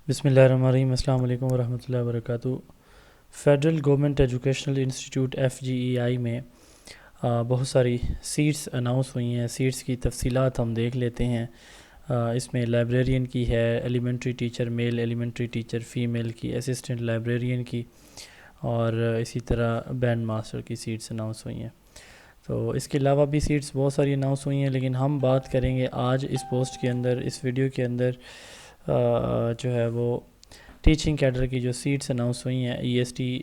بسم اللہ الرحمن الرحیم۔ السلام علیکم ورحمۃ اللہ وبرکاتہ۔ Federal government educational institute FGEI میں بہت ساری سیٹس اناؤنس ہوئی ہیں۔ سیٹس کی تفصیلات ہم دیکھ لیتے ہیں۔ اس میں لائبریرین کی ہے، ایلیمنٹری ٹیچر میل، ایلیمنٹری ٹیچر فیمیل کی، اسسٹنٹ لائبریرین کی، اور اسی طرح بینڈ ماسٹر کی سیٹس اناؤنس ہوئی ہیں۔ تو اس کے علاوہ بھی سیٹس بہت ساری اناؤنس ہوئی ہیں، لیکن ہم بات کریں گے آج اس پوسٹ کے اندر، اس ویڈیو کے اندر جو ہے وہ ٹیچنگ کیڈر کی جو سیٹس اناؤنس ہوئی ہیں، EST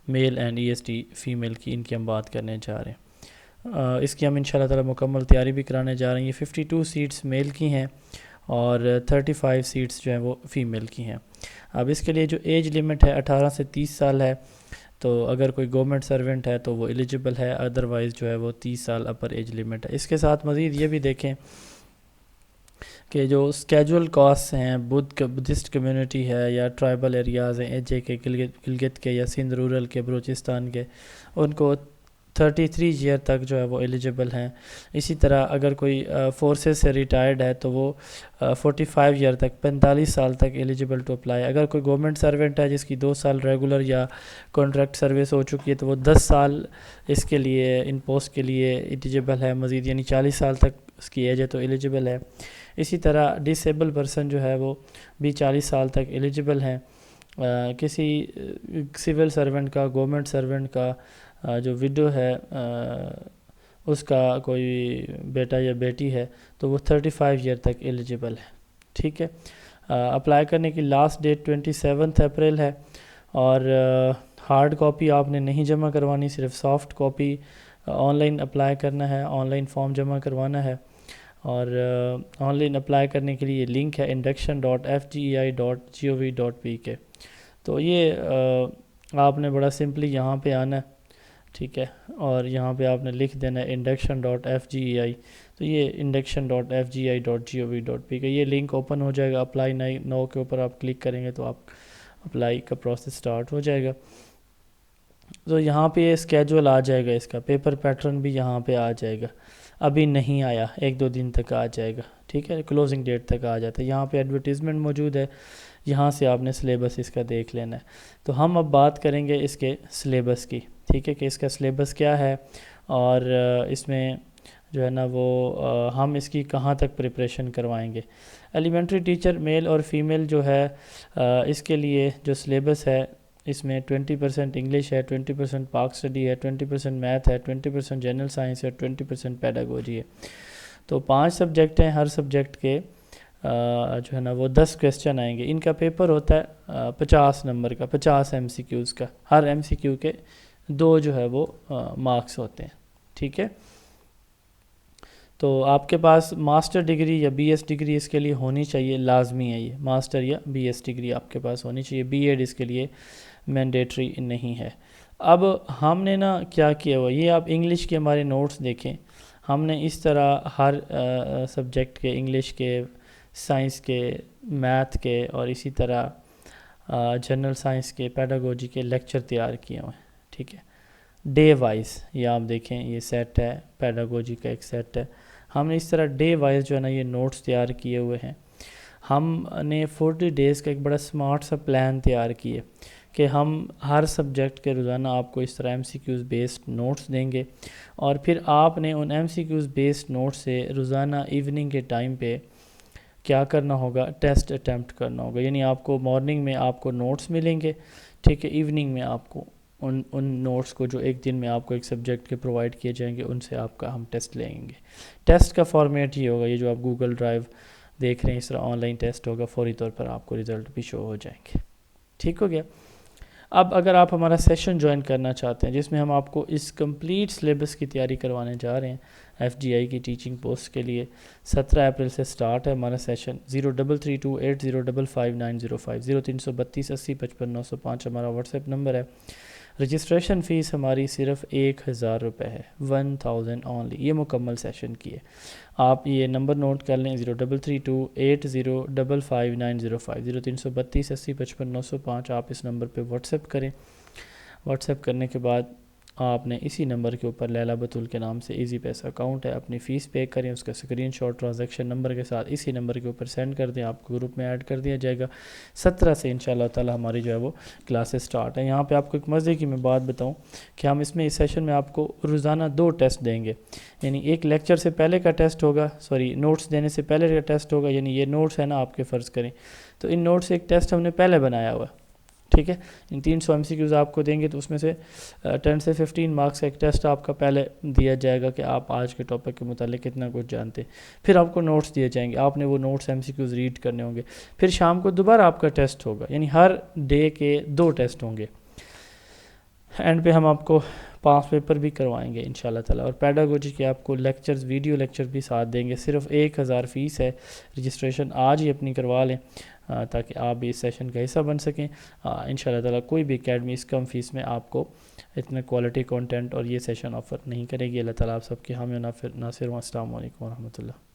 male and EST female کی، ان کی ہم بات کرنے جا رہے ہیں۔ اس کی ہم انشاءاللہ تعالی مکمل تیاری بھی کرانے جا رہے ہیں۔ یہ 52 سیٹس میل کی ہیں اور 35 سیٹس جو ہیں وہ فیمیل کی ہیں۔ اب اس کے لیے جو ایج لیمٹ ہے 18 سے 30 سال ہے، تو اگر کوئی گورنمنٹ سرونٹ ہے تو وہ ایلیجیبل ہے، ادروائز جو ہے وہ 30 سال اپر ایج لیمٹ ہے۔ اس کے ساتھ مزید یہ بھی دیکھیں کہ جو اسکیجول کاسٹ ہیں، بدھسٹ کمیونٹی ہے یا ٹرائبل ایریاز ہیں، AJ کے، گلگت کے یا سندھ رورل کے، بلوچستان کے، ان کو 33 ایئر تک جو ہے وہ ایلیجیبل ہیں۔ اسی طرح اگر کوئی فورسز سے ریٹائرڈ ہے تو وہ 45 ایئر تک، 45 سال تک ایلیجیبل ٹو اپلائی۔ اگر کوئی گورنمنٹ سرونٹ ہے جس کی 2 سال ریگولر یا کانٹریکٹ سروس ہو چکی ہے تو وہ 10 سال اس کے لیے، ان پوسٹ کے لیے ایلیجیبل ہے مزید، یعنی 40 سال تک اس کی ایج ہے تو ایلیجیبل ہے۔ اسی طرح ڈسیبل پرسن جو ہے وہ بھی 40 سال تک ایلیجیبل ہیں۔ کسی سول سرونٹ کا، گورنمنٹ سرونٹ کا جو وڈو ہے، اس کا کوئی بیٹا یا بیٹی ہے تو وہ 35 ایئر تک ایلیجیبل ہے۔ ٹھیک ہے۔ اپلائی کرنے کی لاسٹ ڈیٹ 27 اپریل ہے، اور ہارڈ کاپی آپ نے نہیں جمع کروانی، صرف soft copy on line apply کرنا ہے، آن لائن فارم جمع کروانا ہے۔ اور آن لائن اپلائی کرنے کے لیے لنک ہے induction.fgei.gov.pk۔ تو یہ آپ نے بڑا سمپلی یہاں پہ آنا ہے، ٹھیک ہے، اور یہاں پہ آپ نے لکھ دینا ہے induction.fgei۔ تو یہ induction.fgei.gov.pk، یہ لنک اوپن ہو جائے گا۔ اپلائی نو کے اوپر آپ کلک کریں گے تو آپ اپلائی کا پروسیس سٹارٹ ہو جائے گا۔ تو یہاں پہ یہ اسکیجول آ جائے گا، اس کا پیپر پیٹرن بھی یہاں پہ آ جائے گا۔ ابھی نہیں آیا، 1-2 دن تک آ جائے گا، ٹھیک ہے، کلوزنگ ڈیٹ تک آ جاتا ہے۔ یہاں پہ ایڈورٹیزمنٹ موجود ہے، یہاں سے آپ نے سلیبس اس کا دیکھ لینا ہے۔ تو ہم اب بات کریں گے اس کے سلیبس کی، ٹھیک ہے، کہ اس کا سلیبس کیا ہے، اور اس میں جو ہے نا وہ ہم اس کی کہاں تک پریپریشن کروائیں گے۔ ایلیمنٹری ٹیچر میل اور فیمیل جو ہے، اس کے لیے جو سلیبس ہے، اس میں 20% انگلش ہے، 20% پاک اسٹڈی ہے، 20% میتھ ہے، 20% جنرل سائنس ہے، 20% پیڈاگوجی ہے۔ تو 5 سبجیکٹ ہیں، ہر سبجیکٹ کے جو ہے نا وہ 10 کویسچن آئیں گے۔ ان کا پیپر ہوتا ہے 50 نمبر کا، 50 MCQs کا، ہر MCQ کے 2 جو ہے وہ مارکس ہوتے ہیں، ٹھیک ہے۔ تو آپ کے پاس ماسٹر ڈگری یا BS ڈگری اس کے لیے ہونی چاہیے، لازمی ہے یہ، ماسٹر یا BS ڈگری آپ کے پاس ہونی چاہیے۔ B.Ed اس کے لیے مینڈیٹری نہیں ہے۔ اب ہم نے نا کیا کیا ہوا، یہ آپ انگلش کے ہمارے نوٹس دیکھیں، ہم نے اس طرح ہر سبجیکٹ کے، انگلش کے، سائنس کے، میتھ کے، اور اسی طرح جنرل سائنس کے، پیڈاگوجی کے لیکچر تیار کیے ہوئے ہیں، ٹھیک ہے، ڈے وائز۔ یہ آپ دیکھیں، یہ سیٹ ہے، پیڈاگوجی کا ایک سیٹ ہے۔ ہم نے اس طرح ڈے وائز جو ہے نا یہ نوٹس تیار کیے ہوئے ہیں۔ ہم نے 40 ڈیز کا ایک بڑا سمارٹ سا پلان تیار کیے کہ ہم ہر سبجیکٹ کے روزانہ آپ کو اس طرح MCQs بیسڈ نوٹس دیں گے، اور پھر آپ نے ان MCQs بیسڈ نوٹس سے روزانہ ایوننگ کے ٹائم پہ کیا کرنا ہوگا، ٹیسٹ اٹیمپٹ کرنا ہوگا۔ یعنی آپ کو مارننگ میں آپ کو نوٹس ملیں گے، ٹھیک ہے، ایوننگ میں آپ کو ان نوٹس کو جو ایک دن میں آپ کو ایک سبجیکٹ کے پرووائڈ کیے جائیں گے، ان سے آپ کا ہم ٹیسٹ لیں گے۔ ٹیسٹ کا فارمیٹ یہ ہوگا، یہ جو آپ گوگل ڈرائیو دیکھ رہے ہیں، اس طرح آن لائن ٹیسٹ ہوگا، فوری طور پر آپ کو رزلٹ بھی شو ہو جائیں گے، ٹھیک ہو گیا۔ اب اگر آپ ہمارا سیشن جوائن کرنا چاہتے ہیں جس میں ہم آپ کو اس کمپلیٹ سلیبس کی تیاری کروانے جا رہے ہیں FGI کی ٹیچنگ پوسٹ کے لیے، 17 اپریل سے سٹارٹ ہے ہمارا سیشن۔ 033280559050 0332 80 55 905 ہمارا واٹس ایپ نمبر ہے۔ رجسٹریشن فیس ہماری صرف 1000 روپے ہے، 1000 اونلی، یہ مکمل سیشن کی ہے۔ آپ یہ نمبر نوٹ کر لیں، 033280559050 0332 80 55 905۔ آپ اس نمبر پہ واٹس ایپ کریں۔ واٹس ایپ کرنے کے بعد آپ نے اسی نمبر کے اوپر لیلا بتول کے نام سے ایزی پیسہ اکاؤنٹ ہے، اپنی فیس پے کریں، اس کا اسکرین شاٹ ٹرانزیکشن نمبر کے ساتھ اسی نمبر کے اوپر سینڈ کر دیں، آپ کو گروپ میں ایڈ کر دیا جائے گا۔ 17 سے انشاءاللہ تعالی ہماری جو ہے وہ کلاسز سٹارٹ ہیں۔ یہاں پہ آپ کو ایک مزے کی میں بات بتاؤں کہ ہم اس میں اس سیشن میں آپ کو روزانہ 2 ٹیسٹ دیں گے، یعنی ایک لیکچر سے پہلے کا ٹیسٹ ہوگا، نوٹس دینے سے پہلے کا ٹیسٹ ہوگا، یعنی یہ نوٹس ہے نا آپ کے، فرض کریں تو ان نوٹس سے ایک ٹیسٹ ہم نے پہلے بنایا ہوا ہے، ٹھیک ہے، ان 300 MCQs آپ کو دیں گے تو اس میں سے 10 سے 15 مارکس کا ایک ٹیسٹ آپ کا پہلے دیا جائے گا کہ آپ آج کے ٹاپک کے متعلق کتنا کچھ جانتے ہیں، پھر آپ کو نوٹس دیے جائیں گے، آپ نے وہ نوٹس MCQs ریڈ کرنے ہوں گے، پھر شام کو دوبارہ آپ کا ٹیسٹ ہوگا، یعنی ہر ڈے کے 2 ٹیسٹ ہوں گے۔ اینڈ پہ ہم آپ کو 5 پیپر بھی کروائیں گے انشاءاللہ تعالی، اور پیڈاگوجی کے آپ کو لیکچرز، ویڈیو لیکچر بھی ساتھ دیں گے۔ صرف 1000 فیس ہے، رجسٹریشن آج ہی اپنی کروا لیں تاکہ آپ بھی اس سیشن کا حصہ بن سکیں انشاءاللہ تعالی۔ کوئی بھی اکیڈمی اس کم فیس میں آپ کو اتنا کوالٹی کانٹینٹ اور یہ سیشن آفر نہیں کرے گی۔ اللہ تعالیٰ آپ سب کے حامی و ناصر ہوں۔ السلام علیکم ورحمۃ اللہ۔